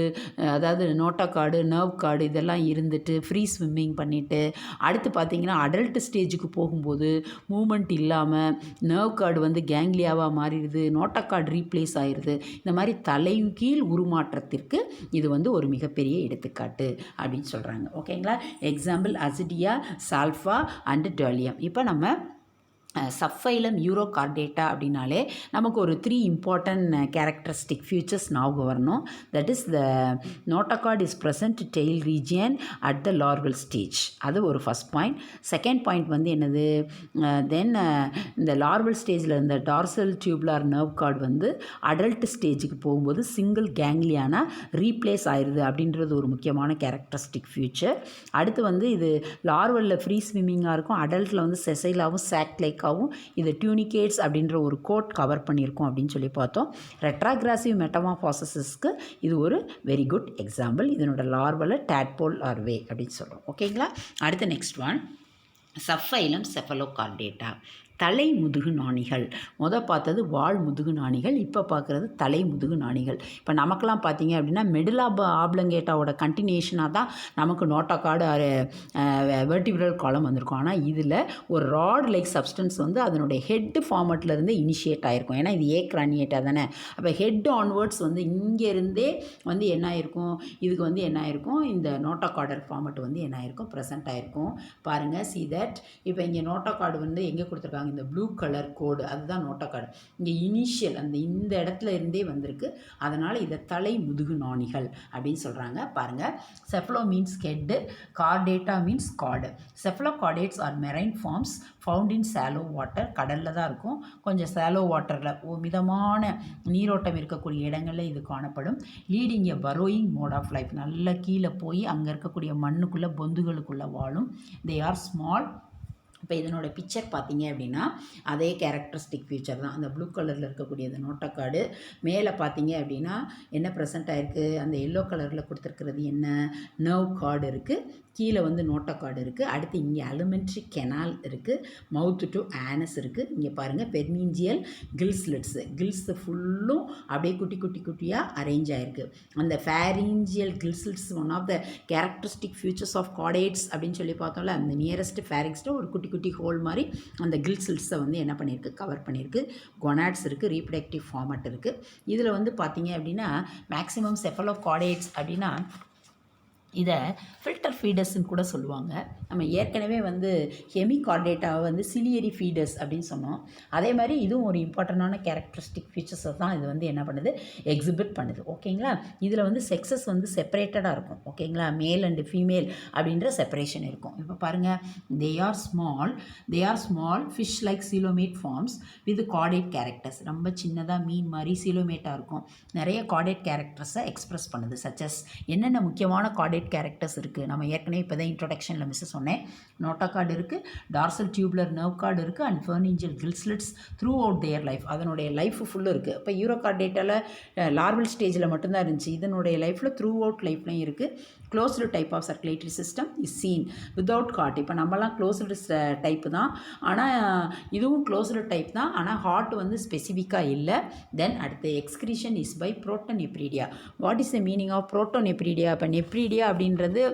அதாவது நோட்டோகார்டு, நர்வ் கார்டு இதெல்லாம் இருந்துட்டு ஃப்ரீ ஸ்விம்மிங் பண்ணிவிட்டு அடுத்து பார்த்திங்கன்னா அடல்ட் ஸ்டேஜுக்கு போகும்போது மூமெண்ட் இல்லாமல் நர்வ் கார்டு வந்து கேங்லியாவாக மாறிடுது, நோட்டோகார்டு ரீப்ளேஸ் ஆயிடுது. இந்த மாதிரி தலைகீழ் உருமாற்றத்திற்கு இது வந்து ஒரு மிகப்பெரிய எடுத்துக்காட்டு அப்படின்னு சொல்கிறாங்க. ஓகேங்களா? Example ascidia, salpa and doliolum. இப்போ நம்ம சப்ஃபைலம் யூரோகார்டேட்டா அப்படின்னாலே நமக்கு ஒரு 3 இம்பார்ட்டன்ட் கேரக்டரிஸ்டிக் ஃபியூச்சர்ஸ் ஞாபகம் வரணும். That is the notochord is present tail region at the larval stage. அது ஒரு ஃபஸ்ட் பாயிண்ட். செகண்ட் பாயிண்ட் வந்து என்னது? தென் இந்த லார்வல் ஸ்டேஜில் இந்த டார்சல் டியூப்லார் நர்வ் கார்டு வந்து அடல்ட் ஸ்டேஜுக்கு போகும்போது சிங்கிள் கேங்லியானா ரீப்ளேஸ் ஆயிடுது அப்படின்றது ஒரு முக்கியமான கேரக்டரிஸ்டிக் ஃபியூச்சர். அடுத்து வந்து இது லார்வலில் ஃப்ரீ ஸ்விம்மிங்காக இருக்கும், அடல்ட்டில் வந்து செசைலாகவும் சாக்லைக் இது டியூனிகேட்ஸ் அப்படின்ற ஒரு கோட் கவர் பண்ணியிருக்கோம் அப்படின்னு சொல்லி பார்த்தோம். ரெட்ராக்ராசிவ் மெட்டமார்ஃபாசிஸ்க்கு இது ஒரு வெரி குட் எக்ஸாம்பிள். இதனோட லார்வலை டேட்போல் லார்வே அப்படின்னு சொல்கிறோம். ஓகேங்களா? அடுத்த நெக்ஸ்ட் ஒன் சப்ஃபைலம் செஃபலோகார்டேட்டா, தலை முதுகு நாணிகள். பார்த்தது வால் முதுகு நாணிகள், இப்போ பார்க்குறது தலை முதுகு நாணிகள். இப்போ நமக்கெல்லாம் பார்த்தீங்க அப்படின்னா மெடுலா ஆப்ளங்கேட்டாவோட கண்டினியூஷனாக தான் நமக்கு நோட்டோகார்டு வெர்டிபிரல் காலம் வந்திருக்கும். ஆனால் இதில் ஒரு ராட் லைக் சப்ஸ்டன்ஸ் வந்து அதனுடைய ஹெட் ஃபார்மட்லேருந்து இனிஷியேட் ஆகிருக்கும். ஏன்னா இது ஏக்ரானியேட்டாக தானே. அப்போ ஹெட் ஆன்வர்ட்ஸ் வந்து இங்கேருந்தே வந்து என்ன ஆயிருக்கும், இதுக்கு வந்து என்ன ஆயிருக்கும், இந்த நோட்டோகார்டர் ஃபார்மட் வந்து என்ன ஆயிருக்கும், ப்ரெசென்ட் ஆகிருக்கும். பாருங்கள், சி தட். இப்போ இங்கே நோட்டோகார்டு வந்து எங்கே கொடுத்துருக்காங்க, இந்த ப்ளூ கலர் கோடு, அதுதான் நோட்டோகார்டு. இங்கே இனிஷியல் இந்த இடத்துல இருந்தே வந்திருக்கு. அதனால் இதை தலை முதுகு நாணிகள் அப்படின்னு சொல்கிறாங்க. பாருங்கள், cephalo means head, chordata means cord. Cephalochordates are marine forms found in shallow water. கடலில் தான் இருக்கும், கொஞ்சம் சேலோ வாட்டரில் மிதமான நீரோட்டம் இருக்கக்கூடிய இடங்களில் இது காணப்படும். Leading a burrowing mode of life. நல்லா கீழே போய் அங்கே இருக்கக்கூடிய மண்ணுக்குள்ளே பொந்துகளுக்குள்ளே வாழும். They are small. இப்போ இதனோட பிக்சர் பார்த்தீங்க அப்படின்னா அதே கேரக்டரிஸ்டிக் ஃபீச்சர் தான். அந்த ப்ளூ கலரில் இருக்கக்கூடிய அந்த நோட்டோகார்டு மேலே பார்த்தீங்க அப்படின்னா என்ன ப்ரெசென்ட் ஆகிருக்கு, அந்த எல்லோ கலரில் கொடுத்துருக்கிறது என்ன, நர்வ் கார்டு இருக்குது, கீழே வந்து நோட்டோகார்டு இருக்குது. அடுத்து இங்கே அலிமெண்ட்ரி கெனால் இருக்குது, மவுத்து டு ஆனஸ் இருக்குது. இங்கே பாருங்கள் பெர்மீஞ்சியல் கில்ஸ்லெட்ஸு, கில்ஸு ஃபுல்லும் அப்படியே குட்டி குட்டி குட்டியாக அரேஞ்ச் ஆகிருக்கு. அந்த pharyngeal gill slits one of the characteristic features of chordates அப்படின்னு சொல்லி பார்த்தோம்ல. அந்த நியரஸ்ட் ஃபேரிங்ஸ்ட்டு ஒரு குட்டி குட்டி ஹோல் மாதிரி அந்த கில்ஸ்லெட்ஸை வந்து என்ன பண்ணியிருக்கு, கவர் பண்ணியிருக்கு. கொனாட்ஸ் இருக்குது, ரீப்ரடக்டிவ் ஃபார்மட் இருக்குது. இதில் வந்து பார்த்தீங்க அப்படின்னா மேக்ஸிமம் செஃபலோகார்டேட்ஸ் அப்படின்னா இதை ஃபில்டர் ஃபீடர்ஸ்ன்னு கூட சொல்லுவாங்க. நம்ம ஏற்கனவே வந்து ஹெமிகார்டேட்டாவை வந்து சிலியரி ஃபீடர்ஸ் அப்படின்னு சொன்னோம். அதே மாதிரி இதுவும் ஒரு இம்பார்ட்டண்டான கேரக்டரிஸ்டிக் ஃபீச்சர்ஸை தான் இது வந்து என்ன பண்ணுது, எக்ஸிபிட் பண்ணுது. ஓகேங்களா? இதில் வந்து செக்ஸஸ் வந்து செப்பரேட்டடாக இருக்கும். ஓகேங்களா? மேல் அண்டு ஃபீமேல் அப்படின்ற செப்பரேஷன் இருக்கும். இப்போ பாருங்கள், they are small fish like coelomate forms with chordate characters. ரொம்ப சின்னதாக மீன் மாதிரி சீலோமேட்டாக இருக்கும். நிறைய கார்டேட் கேரக்டர்ஸை எக்ஸ்பிரஸ் பண்ணுது. சச்சஸ் என்னென்ன முக்கியமான கார்டேட் கேரக்டர்ஸ் இருக்குது, நம்ம ஏற்கனவே இப்போ தான் இன்ட்ரோடக்ஷனில் மிஸ் சொன்னேன். நோட்டோகார்டு இருக்குது, டார்சல் டியூப்லர் நர்வ் கார்டு இருக்குது, and pharyngeal gill slits throughout their life. அதனுடைய லைஃப் ஃபுல்லும் இருக்குது. இப்போ யூரோகார்டேட்டாவில் லார்வல் ஸ்டேஜில் மட்டும்தான் இருந்துச்சு. இதனுடைய லைஃப்பில் த்ரூ அவுட் லைஃப்லையும் இருக்குது. Closed type of circulatory system is seen without heart. இப்போ நம்மலாம் க்ளோஸ்டு டைப்பு தான், ஆனால் இதுவும் க்ளோஸ்டு டைப் தான், ஆனால் ஹார்ட் வந்து ஸ்பெசிஃபிக்காக இல்லை. தென் அடுத்து excretion is by protonephridia. What is the meaning of protonephridia? இப்போ நெப்ரீடியா அப்படின்றது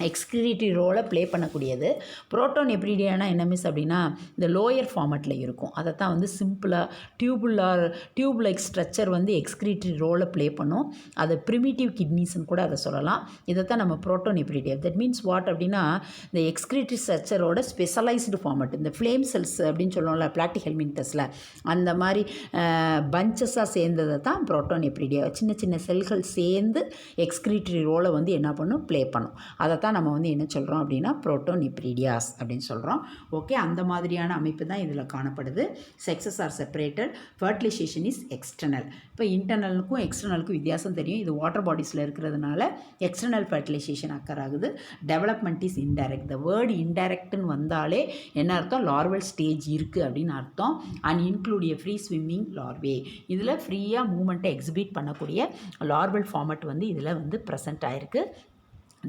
எக்ஸ்கிரீட்டரி ரோலை ப்ளே பண்ணக்கூடியது. புரோட்டோநெப்ரீடியானா என்ன மிஸ் அப்படின்னா இந்த லோயர் ஃபார்மட்டில் இருக்கும். அதை தான் வந்து சிம்பிளாக டியூப் லைக் ஸ்ட்ரக்சர் வந்து எக்ஸ்கிரீட்டரி ரோலை ப்ளே பண்ணும். அதை ப்ரிமிட்டிவ் கிட்னிஸ்ன்னு கூட அதை சொல்லலாம். இதைத்தான் நம்ம புரோட்டோநெப்ரீடியா. தட் மீன்ஸ் வாட் அப்படின்னா இந்த எக்ஸ்கிரீட்டரி ஸ்ட்ரக்சரோட ஸ்பெஷலைஸ்டு ஃபார்மட். இந்த ஃப்ளேம் செல்ஸ் அப்படின்னு சொல்லுவோம்ல பிளாட்டிஹெல்மின்தஸில், அந்த மாதிரி பஞ்சஸாக சேர்ந்ததை தான் புரோட்டோநெப்ரீடியா. சின்ன சின்ன செல்கள் சேர்ந்து எக்ஸ்கிரீட்டரி ரோலை வந்து என்ன பண்ணும், ப்ளே பண்ணும். அதை தான் நம்ம வந்து என்ன சொல்கிறோம் அப்படின்னா புரோட்டோநெப்ரீடியாஸ் அப்படின்னு சொல்கிறோம். ஓகே, அந்த மாதிரியான அமைப்பு தான் இதில் காணப்படுது. Sexes are separated. Fertilization is external. இப்போ இன்டர்னலுக்கும் எக்ஸ்டர்னலுக்கும் வித்தியாசம் தெரியும். இது வாட்டர் பாடிஸில் இருக்கிறதுனால எக்ஸ்டர்னல் ஃபர்டிலைசேஷன் அக்கர் ஆகுது. Development is indirect. The word இன்டைரக்ட்னு வந்தாலே என்ன அர்த்தம், லார்வல் ஸ்டேஜ் இருக்குது அப்படின்னு அர்த்தம். And include free swimming larvae. இதில் ஃப்ரீயாக மூமெண்ட்டை எக்ஸிபிட் பண்ணக்கூடிய லார்வல் ஃபார்மட் வந்து இதில் வந்து ப்ரெசென்ட் ஆகிருக்கு.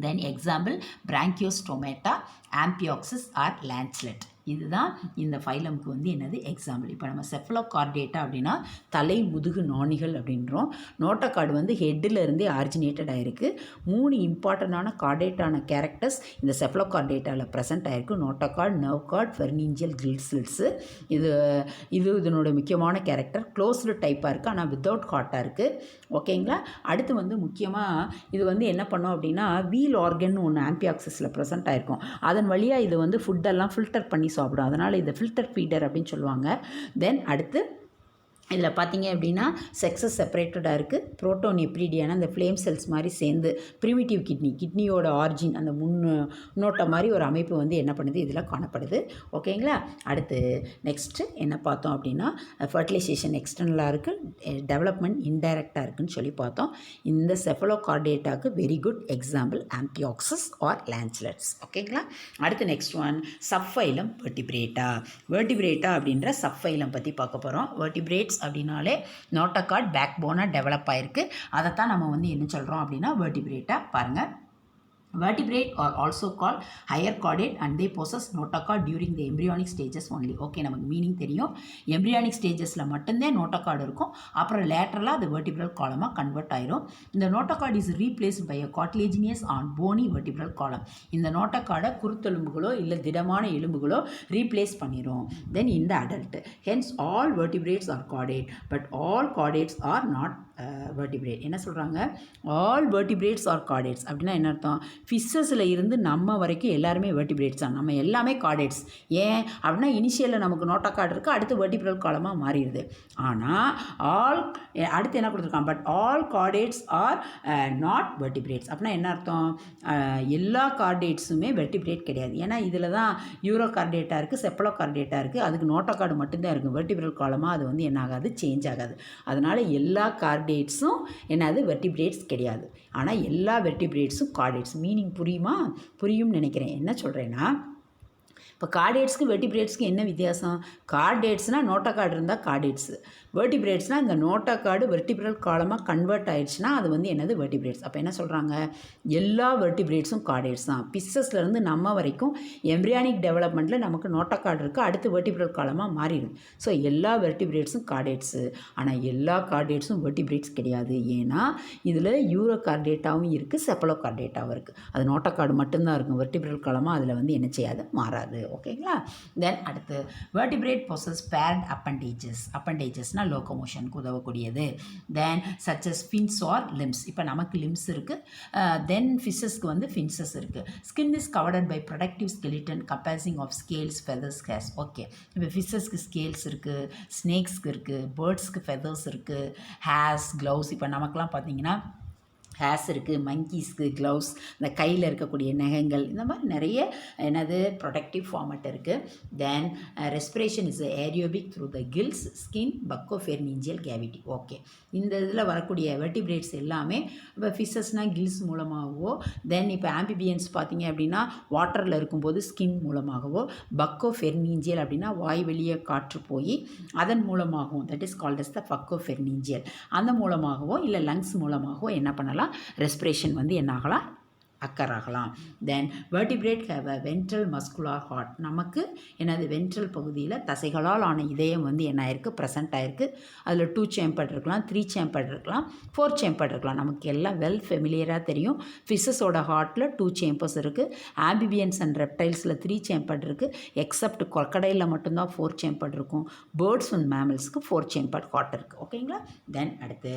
Then example branchiostomata, amphioxus or lancelet. இதுதான் இந்த ஃபைலமுக்கு வந்து என்னது எக்ஸாம்பிள். இப்போ நம்ம செஃபலோகார்டேட்டா அப்படின்னா தலை முதுகு நாணிகள் அப்படின்றோம். நோட்டோகார்டு வந்து ஹெட்டில் இருந்தே ஆரிஜினேட்டட் ஆகிருக்கு. 3 இம்பார்ட்டண்டான கார்டேட்டான கேரக்டர்ஸ் இந்த செஃபலோகார்டேட்டாவில் ப்ரெசென்ட் ஆகிருக்கு. Notochord, nerve cord, pharyngeal gill slits. இதனோட முக்கியமான கேரக்டர். க்ளோஸ்டு டைப்பாக இருக்குது, ஆனால் வித்தவுட் ஹார்ட்டாக இருக்குது. ஓகேங்களா. அடுத்து வந்து முக்கியமாக இது வந்து என்ன பண்ணோம் அப்படின்னா வீல் ஆர்கன் ஒன்று ஆம்பியாக்சிஸில் ப்ரெசென்ட் ஆகிருக்கும். அதன் வழியாக இது வந்து ஃபுட்டெல்லாம் ஃபில்டர் பண்ணி சாப்பிடும். அதனால் இதை ஃபில்டர் ஃபீடர் அப்படின்னு சொல்லுவாங்க. தென் அடுத்து இதில் பார்த்தீங்க அப்படின்னா செக்ஸஸ் செப்பரேட்டடாக இருக்குது. புரோட்டோநெப்ரீடியான அந்த ஃப்ளேம் செல்ஸ் மாதிரி சேர்ந்து ப்ரிமிட்டிவ் கிட்னியோட ஆர்ஜின் அந்த முன்னோட்ட மாதிரி ஒரு அமைப்பு வந்து என்ன பண்ணுது, இதில் காணப்படுது. ஓகேங்களா. அடுத்து நெக்ஸ்ட்டு என்ன பார்த்தோம் அப்படின்னா ஃபர்டிலைசேஷன் எக்ஸ்டர்னலாக இருக்குது, டெவலப்மெண்ட் இன்டைரக்டாக இருக்குதுன்னு சொல்லி பார்த்தோம். இந்த செஃபலோகார்டேட்டாவுக்கு very good example amphioxus R லான்ஸ்லெட்ஸ். ஓகேங்களா. அடுத்து next one subphylum Vertebrata. Vertebrata அப்படின்ற சப்ஃபைலம் பற்றி பார்க்க போகிறோம். வெர்டிபிரேட்ஸ் அப்படின்னாலே நோட்டோகார்ட் பேக் போனாக டெவலப் ஆகிருக்கு. அதைத்தான் நம்ம வந்து என்ன சொல்கிறோம் அப்படின்னா வெர்டிபிரேட்டா. பாருங்கள், vertebrate are also called higher chordate and they possess notochord during the embryonic stages only. Okay, நமக்கு மீனிங் தெரியும். எம்ப்ரியானிக் ஸ்டேஜஸில் மட்டும்தான் நோட்டோகார்டு இருக்கும். அப்புறம் லேட்டரலாக அது வெர்டிபிரல் காலமாக கன்வெர்ட் ஆயிரும். இந்த notochord is replaced by a cartilaginous and bony vertebral column. இந்த நோட்டோகார்டை குருத்தெலும்புகளோ இல்லை திடமான எலும்புகளோ ரீப்ளேஸ் பண்ணிடும். தென் இந்த adult hence all vertebrates are chordate but all chordates are not vertebrate. என்ன சொல்கிறாங்க, ஆல் வெர்டிபிரேட்ஸ் ஆர் கார்டேட்ஸ் அப்படின்னா என்ன அர்த்தம், ஃபிஷ்ஷஸில் இருந்து நம்ம வரைக்கும் எல்லாருமே வெர்டிபிரேட்ஸ் தான், நம்ம எல்லாமே கார்டேட்ஸ். ஏன் அப்படின்னா இனிஷியலில் நமக்கு நோட்டோகார்டு இருக்குது, அடுத்து வெர்டிபிரல் காலமாக மாறிடுது. ஆனால் ஆல் அடுத்து என்ன கொடுத்துருக்கான், but all chordates are not vertebrates அப்படின்னா என்ன அர்த்தம், எல்லா கார்டேட்ஸுமே வெர்டிபிரேட் கிடையாது. ஏன்னா இதில் தான் யூரோ கார்டேட்டாக இருக்குது, செப்பலோ கார்டேட்டாக இருக்குது, அதுக்கு நோட்டோகார்டு மட்டும்தான் இருக்குது. வெர்டிபிரல் காலமாக அது வந்து என்ன ஆகாது, சேஞ்ச் ஆகாது. அதனால் எல்லா கார்டேட்ஸும் என்னது வெர்டிபிரேட்ஸ் கிடையாது. ஆனால் எல்லா வெர்டிபிரேட்ஸும் கார்டேட்ஸ். மீனிங் புரியுமா? புரியும்னு நினைக்கிறேன். என்ன சொல்கிறேன்னா, இப்போ கார்டேட்ஸ்க்கு வெர்டிபிரேட்ஸ்க்கு என்ன வித்தியாசம், கார்டேட்ஸ்னால் நோட்டோகார்டு இருந்தால் கார்டேட்ஸு, வெர்டிபிரேட்ஸ்னால் இந்த நோட்டோகார்டு வெர்டிபிரல் காலமாக கன்வெர்ட் ஆயிடுச்சுன்னா அது வந்து என்னது வெர்டிபிரேட்ஸ். அப்போ என்ன சொல்கிறாங்க, எல்லா வெர்டிபிரேட்ஸும் கார்டேட்ஸ் தான். பிஸ்ஸஸ்லேருந்து நம்ம வரைக்கும் எம்ப்ரியானிக் டெவலப்மெண்ட்டில் நமக்கு நோட்டோகார்டு இருக்குது, அடுத்து வெர்டிபிரல் காலமாக மாறிடும். ஸோ எல்லா வெர்டிபிரேட்ஸும் கார்டேட்ஸு. ஆனால் எல்லா கார்டேட்ஸும் வெர்டிபிரேட்ஸ் கிடையாது. ஏன்னா இதில் யூரோ கார்டேட்டாவும் இருக்குது, செப்பலோ கார்டேட்டாவும் இருக்குது. அது நோட்டோகார்டு மட்டும்தான் இருக்கும். வெர்டிபிரல் காலமாக அதில் வந்து என்ன செய்யாது, மாறாது. ஓகேங்களா. தென் அடுத்து வெர்டிபிரேட் பொசஸ் பேர்ட் அப்பண்டேஜஸ்னால் லோகோமோஷனுக்கு உதவக்கூடியது. Then such as fins or limbs. இப்போ நமக்கு லிம்ஸ் இருக்குது. தென் ஃபிஷஸ்க்கு வந்து ஃபின்சஸ் இருக்குது. Skin is covered by protective skeleton comprising of scales, feathers, hairs. Okay, இப்போ ஃபிஷஸ்க்கு ஸ்கேல்ஸ் இருக்குது, ஸ்னேக்ஸ்க்கு இருக்குது, பேர்ட்ஸ்க்கு ஃபெதர்ஸ் இருக்குது, ஹேர்ஸ், க்ளவுஸ். இப்போ நமக்குலாம் பார்த்தீங்கன்னா ஹேர்ஸ் இருக்குது, மங்கீஸ்க்கு க்ளவுஸ், இந்த கையில் இருக்கக்கூடிய நகங்கள், இந்த மாதிரி நிறைய என்னது ப்ரொடக்டிவ் ஃபார்மட் இருக்குது. Then respiration is aerobic through the gills, skin, buccopharyngeal cavity. Okay, இந்த இதில் வரக்கூடிய வெர்டிபிரேட்ஸ் எல்லாமே இப்போ ஃபிஷஸ்னால் கில்ஸ் மூலமாகவோ, தென் இப்போ ஆம்பிபியன்ஸ் பார்த்தீங்க அப்படின்னா வாட்டரில் இருக்கும்போது ஸ்கின் மூலமாகவோ, பக்கோஃபெர்னிஞ்சியல் அப்படின்னா வாய் வெளியே காற்று போய் அதன் மூலமாகவும், தட் இஸ் கால்ட் அஸ் த பக்கோஃபெர்னிஞ்சியல், அந்த மூலமாகவோ இல்லை லங்ஸ் மூலமாகவோ என்ன பண்ணலாம், ரெஸ்பிரேஷன் வந்து என்ன ஆகலாம், அக்கர் ஆகலாம். Then vertebrate have a ventral muscular heart. நமக்கு என்னது வென்ட்ரல் பகுதியில் தசைகளால் ஆன இதயம் வந்து என்ன ஆயிருக்கு, ப்ரெசென்ட் ஆயிருக்கு. அதில் 2 சேம்பர் இருக்கலாம், 3 சேம்பர் இருக்கலாம், 4 சேம்பர் இருக்கலாம். நமக்கு எல்லாம் வெல் ஃபெமிலியராக தெரியும். ஃபிஷ்ஷஸோட ஹார்ட்டில் 2 சேம்பர்ஸ் இருக்குது. ஆம்பிபியன்ஸ் அண்ட் ரெப்டைல்ஸில் 3 சேம்பர் இருக்குது. எக்ஸப்ட் கொக்கடையில் மட்டும்தான் 4 சேம்பர் இருக்கும். பேர்ட்ஸ் அண்ட் மேமல்ஸ்க்கு 4 சேம்பர் ஹார்ட் இருக்குது. ஓகேங்களா. தென் அடுத்து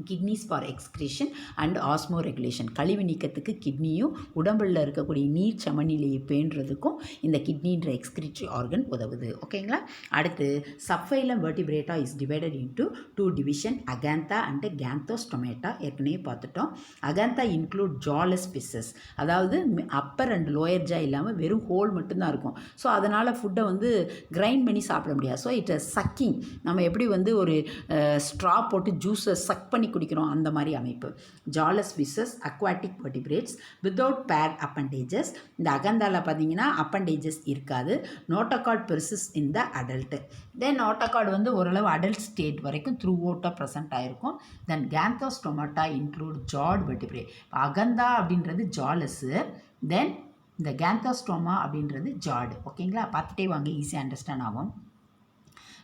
kidneys for excretion and ஆஸ்மோ regulation. கழிவு நீக்கத்துக்கு கிட்னியும் உடம்பில் இருக்கக்கூடிய நீர் சமநிலையை பேணுறதுக்கும் இந்த கிட்னின்ற எக்ஸ்கிரிட்டரி ஆர்கன் உதவுது. ஓகேங்களா. அடுத்து subphylum vertebrata is divided into 2 division, agnatha and gnathostomata. ஏற்கனவே பார்த்துட்டோம். அகாந்தா இன்க்ளூட் ஜாலஸ் ஃபிஷஸ், அதாவது அப்பர் அண்ட் லோயர் ஜா இல்லாமல் வெறும் ஹோல் மட்டும்தான் இருக்கும். ஸோ அதனால் ஃபுட்டை வந்து கிரைண்ட் பண்ணி சாப்பிட முடியாது. ஸோ இட் சக்கிங், நம்ம எப்படி வந்து ஒரு ஸ்ட்ரா போட்டு ஜூஸை சக் பண்ணி குடிக்கிறோம் அந்த மாதிரி அமைப்பு. Jawless fishes aquatic vertebrates without paired appendages. இந்த அகந்தால பார்த்தீங்கன்னா அப்பண்டேஜஸ் இருக்காது. Notochord persists in the adult. Then notochord வந்து ஓரளவு அடல்ட் ஸ்டேட் வரைக்கும் த்ரூ அவுட்டாக ப்ரெசென்ட் ஆகிருக்கும். Then கேந்தோஸ்டொமேட்டா include Jat வெர்டிபிரே. அகந்தா அப்படின்றது ஜாலஸு, தென் இந்த கேந்தோஸ்டோமா அப்படின்றது ஜாடு. ஓகேங்களா. பார்த்துட்டே வாங்க, ஈஸியாக அண்டர்ஸ்டாண்ட் ஆகும்.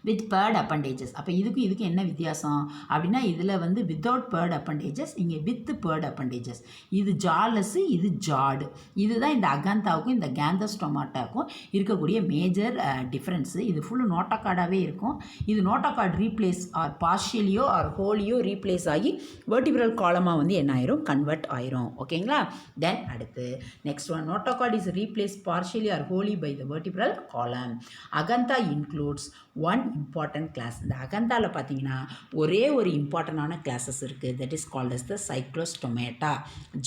With paired appendages. அப்போ இதுக்கு என்ன வித்தியாசம் அப்படின்னா, இதில் வந்து வித்தவுட் பேர்ட் அப்பண்டேஜஸ், இங்கே வித் பேர்ட் அப்பண்டேஜஸ். இது ஜாலஸு, இது ஜாடு. இதுதான் இந்த அகந்தாவுக்கும் இந்த கேந்தோஸ்டொமாட்டாவுக்கும் இருக்கக்கூடிய மேஜர் டிஃப்ரென்ஸு. இது ஃபுல்லு நோட்டோகார்டாகவே இருக்கும். இது நோட்டோகார்டு ரீப்ளேஸ் ஆர் பார்ஷியலியோ ஆர் ஹோலியோ ரீப்ளேஸ் ஆகி வெர்டிபிரல் காலமாக வந்து என்ன ஆயிரும், கன்வெர்ட் ஆயிரும். ஓகேங்களா. தென் அடுத்து next one, notochord is replace partially or wholly by the vertebral column. Agnatha includes one important class. இந்த அகந்தாவில் பார்த்தீங்கன்னா ஒரே ஒரு இம்பார்ட்டண்டான கிளாஸஸ் இருக்குது. That is called as the cyclostomata,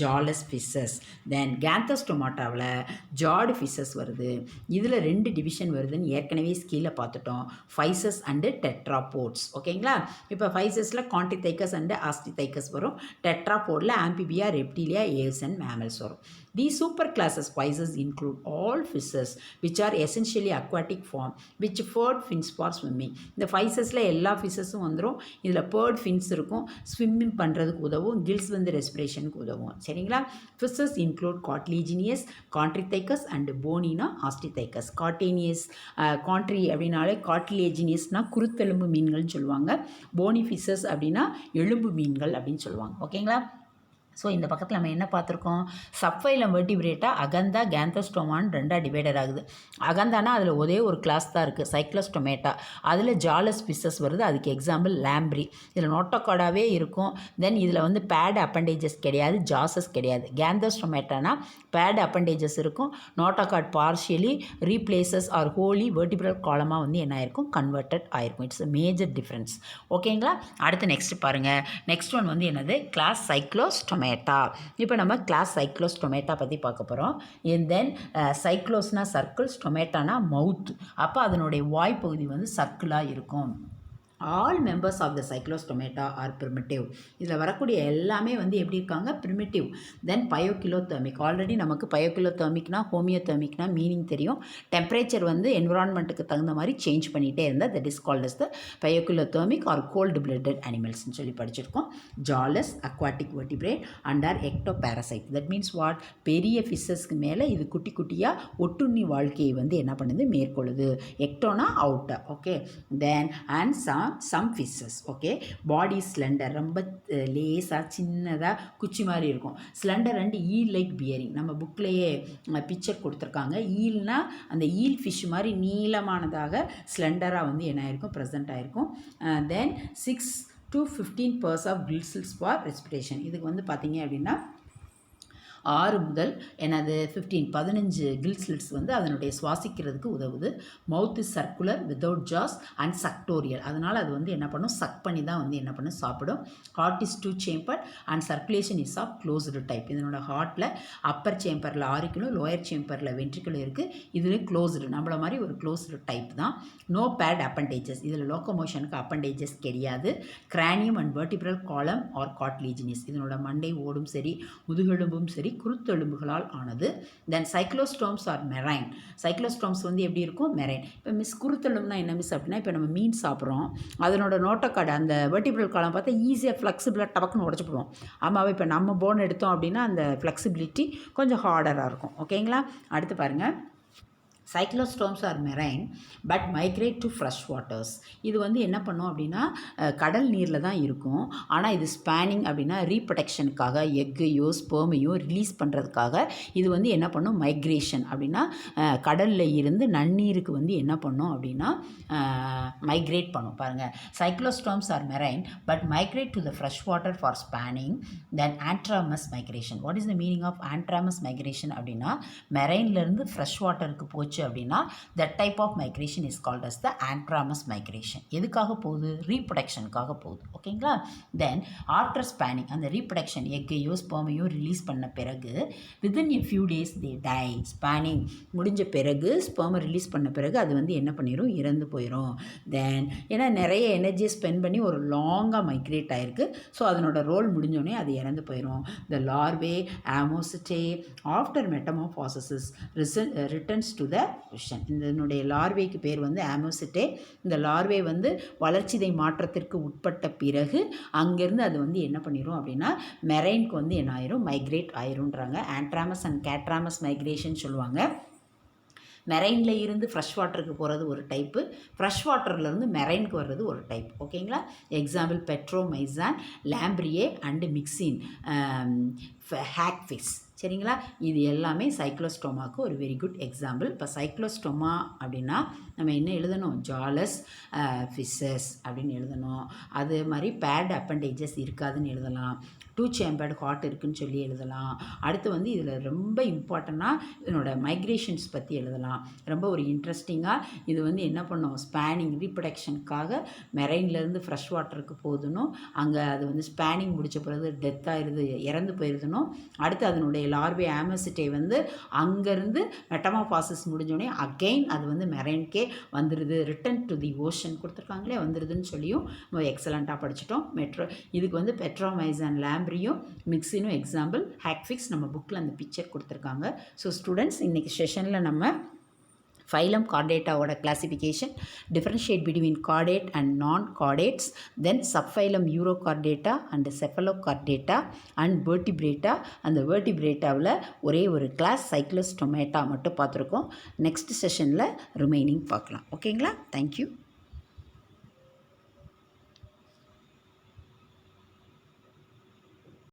jawless fishes. Then கேந்தோஸ்டொமாட்டாவில் ஜாடு ஃபிஷஸ் வருது. இதில் 2 டிவிஷன் வருதுன்னு ஏற்கனவே ஸ்கீலில் பார்த்துட்டோம், ஃபைசஸ் அண்டு டெட்ராபோட்ஸ். ஓகேங்களா. இப்போ ஃபைசஸில் கான்டிதைக்கஸ் அண்டு ஆஸ்டிதைக்கஸ் வரும். டெட்ராபோடில் ஆம்பிபியா, ரெப்டிலியா, ஏவ்ஸ் அண்ட் மேமல்ஸ் வரும். These superclasses spices include all fishes which are essentially aquatic form which furred fins for swimming. இந்த ஃபைசஸில் எல்லா ஃபிஷஸும் வந்துடும். இதில் பேர்ட் ஃபின்ஸ் இருக்கும், ஸ்விம்மிங் பண்ணுறதுக்கு உதவும். கில்ஸ் வந்து ரெஸ்பிரேஷனுக்கு உதவும். சரிங்களா. Fishes include cartilaginous, chondrichthyes and போனினா ஆஸ்டிதைக்கஸ். காட்டேனியஸ் கான்ட்ரி அப்படின்னாலே காட்லேஜினியஸ்னால் குருத்தெலும்பு மீன்கள்னு சொல்லுவாங்க. போனி ஃபிஷஸ் அப்படின்னா எலும்பு மீன்கள் அப்படின்னு சொல்லுவாங்க. ஓகேங்களா. ஸோ இந்த பக்கத்தில் நம்ம என்ன பார்த்துருக்கோம், சப்ஃபைலம் வெர்டிபிரேட்டாக அகந்தா கேந்தோஸ்டோமான்னு 2ஆக டிவைடட் ஆகுது. அகந்தானா அதில் ஒரே ஒரு கிளாஸ் தான் இருக்குது, சைக்ளோஸ்டொமேட்டா. அதில் ஜாலஸ் ஃபிஷஸ் வருது. அதுக்கு எக்ஸாம்பிள் லாம்ப்ரி. இதில் நோட்டோகார்டாகவே இருக்கும். தென் இதில் வந்து பேட் அப்பண்டேஜஸ் கிடையாது, ஜாசஸ் கிடையாது. கேந்தோஸ்டொமேட்டானா பேட் அப்பண்டேஜஸ் இருக்கும். Notochord partially replaces or wholly vertebral காலமாக வந்து என்ன ஆயிருக்கும், கன்வெர்டட் ஆயிருக்கும். It's a major difference. ஓகேங்களா. அடுத்து நெக்ஸ்ட் பாருங்கள். நெக்ஸ்ட் ஒன் வந்து என்னது, கிளாஸ் சைக்ளோஸ்டொமேட்டா. இப்போ நம்ம கிளாஸ் சைக்ளோஸ்டொமேட்டா பற்றி பார்க்க போகிறோம். தென் சைக்ளோஸ்னா சர்க்கிள், ஸ்டொமேட்டானா மவுத். அப்போ அதனுடைய வாய்ப்பகுதி வந்து சர்க்கிளாக இருக்கும். All members of the cyclostomata are primitive. இதில் வரக்கூடிய எல்லாமே வந்து எப்படி இருக்காங்க, ப்ரிமிட்டிவ். தென் பயோகிலோதெர்மிக். ஆல்ரெடி நமக்கு பயோகிலோதெர்மிக்னா ஹோமியோதெர்மிக்னா மீனிங் தெரியும். டெம்பரேச்சர் வந்து என்விரான்மெண்ட்டுக்கு தகுந்த மாதிரி சேஞ்ச் பண்ணிகிட்டே இருந்தால் that is called as the poikilothermic or cold blooded அனிமல்ஸ்னு சொல்லி படிச்சிருக்கோம். Jawless aquatic vertebrate and are ectoparasite. That means what, பெரிய ஃபிஷஸ்க்கு மேலே இது குட்டி குட்டியாக ஒட்டுண்ணி வாழ்க்கையை வந்து என்ன பண்ணுது, மேற்கொள்ளுது. எக்டோனா outer. Okay. Then and some fishes. Okay. Body slender, ரொம்ப லேசாக சின்னதாக குச்சி மாதிரி இருக்கும். Slender and eel like bearing. நம்ம புக்லேயே பிக்சர் கொடுத்துருக்காங்க. ஈல்னா அந்த ஈல் ஃபிஷ் மாதிரி நீளமானதாக ஸ்லெண்டராக வந்து என்ன ஆயிருக்கும், ப்ரெசென்ட் ஆகிருக்கும். Then 6 to 15 pairs of gills for respiration. இதுக்கு வந்து பார்த்தீங்க அப்படின்னா 6 முதல் 15 கில் ஸ்லிட்ஸ் வந்து அதனுடைய சுவாசிக்கிறதுக்கு உதவுது. Mouth is circular without jaws and suctorial. அதனால் அது வந்து என்ன பண்ணும், சக் பண்ணி தான் வந்து என்ன பண்ணும், சாப்பிடும். Heart is 2 chamber and circulation is of closed type. இதனோட ஹார்ட்டில் அப்பர் சேம்பரில் ஆரிக்குலும் லோயர் சேம்பரில் வென்ட்ரிக்குலும் இருக்குது. இது க்ளோஸ்டு, நம்மள மாதிரி ஒரு க்ளோஸ்டு டைப் தான். No paired appendages. இதில் லோக்கோமோஷனுக்கு அப்பண்டேஜஸ் கிடையாது. Cranium and vertebral column are cartilaginous. இதனோட மண்டை ஓடும் சரி, முதுகெலும்பும் சரி குருத்தெலும்புகளால் ஆனது. தென் சைக்ளோஸ்டோம்ஸ் ஆர் மெரைன். சைக்ளோஸ்டோம்ஸ் வந்து எப்படி இருக்கும்? மெரைன். இப்போ மிஸ் குருத்தெலும்புனா என்ன மிஸ் அப்படின்னா, இப்போ நம்ம மீன் சாப்பிட்றோம், அதனோட நோட்டக்காடு அந்த வெர்டிபிரல் காலம் பார்த்தா ஈஸியாக ஃப்ளெக்சிபிளாக டபக்குன்னு உடச்சி போடுவோம். ஆமாம், இப்போ நம்ம போன் எடுத்தோம் அப்படின்னா அந்த ஃப்ளெக்சிபிலிட்டி கொஞ்சம் ஹார்டராக இருக்கும். ஓகேங்களா? அடுத்து பாருங்கள். Cyclostomes are marine but migrate to fresh waters. இது வந்து என்ன பண்ணும் அப்படின்னா கடல் நீரில் தான் இருக்கும். ஆனால் இது ஸ்பேனிங் அப்படின்னா ரீப்ரொடெக்ஷனுக்காக எக்கையோ ஸ்பெர்மையோ ரிலீஸ் பண்ணுறதுக்காக இது வந்து என்ன பண்ணும்? மைக்ரேஷன் அப்படின்னா கடலில் இருந்து நன்னீருக்கு வந்து என்ன பண்ணும் அப்படின்னா மைக்ரேட் பண்ணும். பாருங்கள், cyclostomes are marine but migrate to the fresh water for spawning. Then anadromous migration. What is the meaning of anadromous migration அப்படின்னா மெரைன்லேருந்து ஃப்ரெஷ் வாட்டருக்கு போச்சு அப்படின்னா that type of migration is called as the antramous migration. எதுக்காக போகுது? ரீப்ரொடக்ஷனுக்காக போகுது. ஓகேங்களா? Then after spanning, அந்த reproduction எக்கையோ ஸ்பெர்மையோ release பண்ண பிறகு within a few days they die. Spanning முடிஞ்ச பிறகு ஸ்பெர்மை ரிலீஸ் பண்ண பிறகு அது வந்து என்ன பண்ணிடும்? இறந்து போயிடும். தென் ஏன்னா நிறைய எனர்ஜியை ஸ்பெண்ட் பண்ணி ஒரு லாங்காக மைக்ரேட் ஆகிருக்கு. ஸோ அதனோட ரோல் முடிஞ்சோடனே அது இறந்து போயிடும். The larvae ammocoetes after metamorphosis returns to the vision. இதனுடைய லார்வேக்கு பேர் வந்து ஆமோசிட்டே. இந்த லார்வே வந்து வளர்ச்சிதை மாற்றத்திற்கு உட்பட்ட பிறகு அங்கேருந்து அது வந்து என்ன பண்ணிடும் அப்படின்னா மெரைனுக்கு வந்து என்ன ஆயிரும்? மைக்ரேட் ஆயிரும்ன்றாங்க. ஆண்ட்ராமஸ் அண்ட் கேட்ராமஸ் மைக்ரேஷன் சொல்லுவாங்க. மெரைனில் இருந்து ஃப்ரெஷ் வாட்டருக்கு போகிறது ஒரு டைப்பு, ஃப்ரெஷ் வாட்டர்லேருந்து மெரைனுக்கு வர்றது ஒரு டைப். ஓகேங்களா? Example petromyzon, lamprey and myxine, hagfish. சரிங்களா? இது எல்லாமே சைக்ளோஸ்டோமாவுக்கு ஒரு வெரி குட் எக்ஸாம்பிள். இப்போ சைக்ளோஸ்டோமா அப்படின்னா நம்ம என்ன எழுதணும்? ஜாலஸ் ஃபிஷஸ் அப்படின்னு எழுதணும். அது மாதிரி பேட் அப்பண்டேஜஸ் இருக்காதுன்னு எழுதலாம். 2 சேம்பர்டு ஹார்ட் இருக்குதுன்னு சொல்லி எழுதலாம். அடுத்து வந்து இதில் ரொம்ப இம்பார்ட்டண்ட்டாக இதனோட மைக்ரேஷன்ஸ் பற்றி எழுதலாம். ரொம்ப ஒரு இன்ட்ரெஸ்டிங்காக இது வந்து என்ன பண்ணோம்? ஸ்பேனிங் ரீப்ரொடக்ஷனுக்காக மெரைன்லேருந்து ஃப்ரெஷ் வாட்டருக்கு போகுதுன்னு, அங்கே அது வந்து ஸ்பேனிங் முடித்த பிறகு டெத் ஆகிடுது, இறந்து போயிடுதுன்னு. அடுத்து அதனுடைய லார்வே ஆமோசிட்டே வந்து அங்கேருந்து மெட்டமார்ஃபாசிஸ் முடிஞ்சோடனே அகெயின் அது வந்து மெரைனுக்கே வந்துடுது. ரிட்டன் டு தி ஓஷன் கொடுத்துருக்காங்களே, வந்துடுதுன்னு சொல்லியும் நம்ம எக்ஸலண்ட்டாக படிச்சிட்டோம். இதுக்கு வந்து பெட்ரோமைசான், லாம்பிரியும் மிக்சினும் எக்ஸாம்பிள். ஹேக்ஃபிஷ் நம்ம புக்கில் அந்த பிக்சர் கொடுத்துருக்காங்க. ஸோ ஸ்டூடெண்ட்ஸ், இன்றைக்கி செஷனில் நம்ம ஃபைலம் கார்டேட்டாவோட classification, differentiate between chordate and non chordates, then subphylum urochordata and cephalochordata and vertebrata. அந்த வெர்டிபிரேட்டாவில் ஒரே ஒரு கிளாஸ் சைக்ளோஸ்டோமேட்டா மட்டும் பார்த்துருக்கோம். நெக்ஸ்ட் செஷனில் ரிமைனிங் பார்க்கலாம். ஓகேங்களா? தேங்க்யூ.